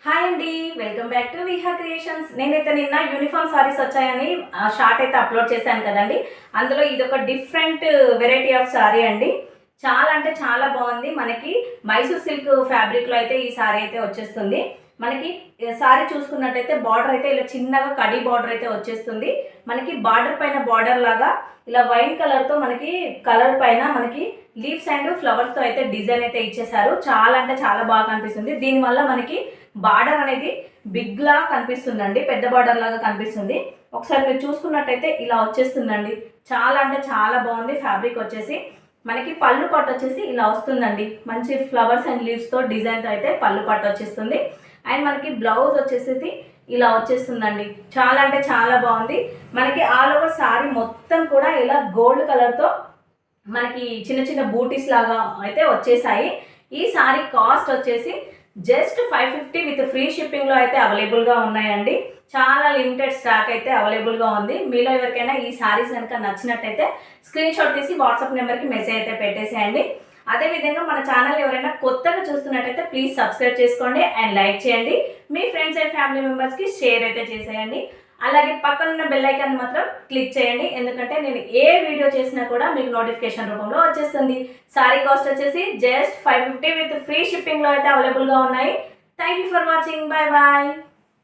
Hi అండి, welcome back to Viha creations. నేనైతే నిన్న యూనిఫామ్ సారీస్ వచ్చాయని షార్ట్ అయితే అప్లోడ్ చేశాను కదండి. అందులో ఇదొక డిఫరెంట్ వెరైటీ ఆఫ్ సారీ అండి. చాలా అంటే చాలా బాగుంది. మనకి మైసూర్ సిల్క్ ఫ్యాబ్రిక్లో అయితే ఈ సారీ అయితే వచ్చేస్తుంది. మనకి సారీ చూసుకున్నట్టయితే బార్డర్ అయితే ఇలా చిన్నగా కడి బార్డర్ అయితే వచ్చేస్తుంది. మనకి బార్డర్ పైన బార్డర్ లాగా ఇలా వైన్ కలర్తో మనకి కలర్ పైన మనకి లీవ్స్ అండ్ ఫ్లవర్స్తో అయితే డిజైన్ అయితే ఇచ్చేసారు. చాలా అంటే చాలా బాగా కనిపిస్తుంది. దీనివల్ల మనకి బార్డర్ అనేది బిగ్ లా కనిపిస్తుందండి, పెద్ద బార్డర్ లాగా కనిపిస్తుంది. ఒకసారి మీరు చూసుకున్నట్టయితే ఇలా వచ్చేస్తుందండి. చాలా అంటే చాలా బాగుంది. ఫ్యాబ్రిక్ వచ్చేసి మనకి పళ్ళు పట్టు వచ్చేసి ఇలా వస్తుందండి. మంచి ఫ్లవర్స్ అండ్ లీవ్స్తో డిజైన్తో అయితే పళ్ళు పట్టు వచ్చేస్తుంది. అండ్ మనకి బ్లౌజ్ వచ్చేసి ఇలా వచ్చేస్తుందండి. చాలా అంటే చాలా బాగుంది. మనకి ఆల్ ఓవర్ సారీ మొత్తం కూడా ఇలా గోల్డ్ కలర్తో మనకి చిన్న చిన్న బూటీస్ లాగా అయితే వచ్చేసాయి. ఈ సారీ కాస్ట్ వచ్చేసి జస్ట్ 550 విత్ ఫ్రీ షిప్పింగ్లో అయితే అవైలబుల్గా ఉన్నాయండి. చాలా లిమిటెడ్ స్టాక్ అయితే అవైలబుల్గా ఉంది. మీలో ఎవరికైనా ఈ సారీస్ కనుక నచ్చినట్టయితే స్క్రీన్ షాట్ తీసి వాట్సాప్ నెంబర్కి మెసేజ్ అయితే పెట్టేసేయండి. అదేవిధంగా మన ఛానల్ ఎవరైనా కొత్తగా చూస్తున్నట్టయితే ప్లీజ్ సబ్స్క్రైబ్ చేసుకోండి అండ్ లైక్ చేయండి. మీ ఫ్రెండ్స్ అండ్ ఫ్యామిలీ మెంబర్స్కి షేర్ అయితే చేసేయండి. అలాగే పక్కనున్న బెల్ ఐకాన్ మాత్రం క్లిక్ చేయండి, ఎందుకంటే నేను ఏ వీడియో చేసినా కూడా మీకు నోటిఫికేషన్ రూపంలో వచ్చేస్తుంది. సారీ కాస్ట్ వచ్చేసి జస్ట్ 550 విత్ ఫ్రీ షిప్పింగ్లో అయితే అవైలబుల్గా ఉన్నాయి. Thank you for watching. Bye bye.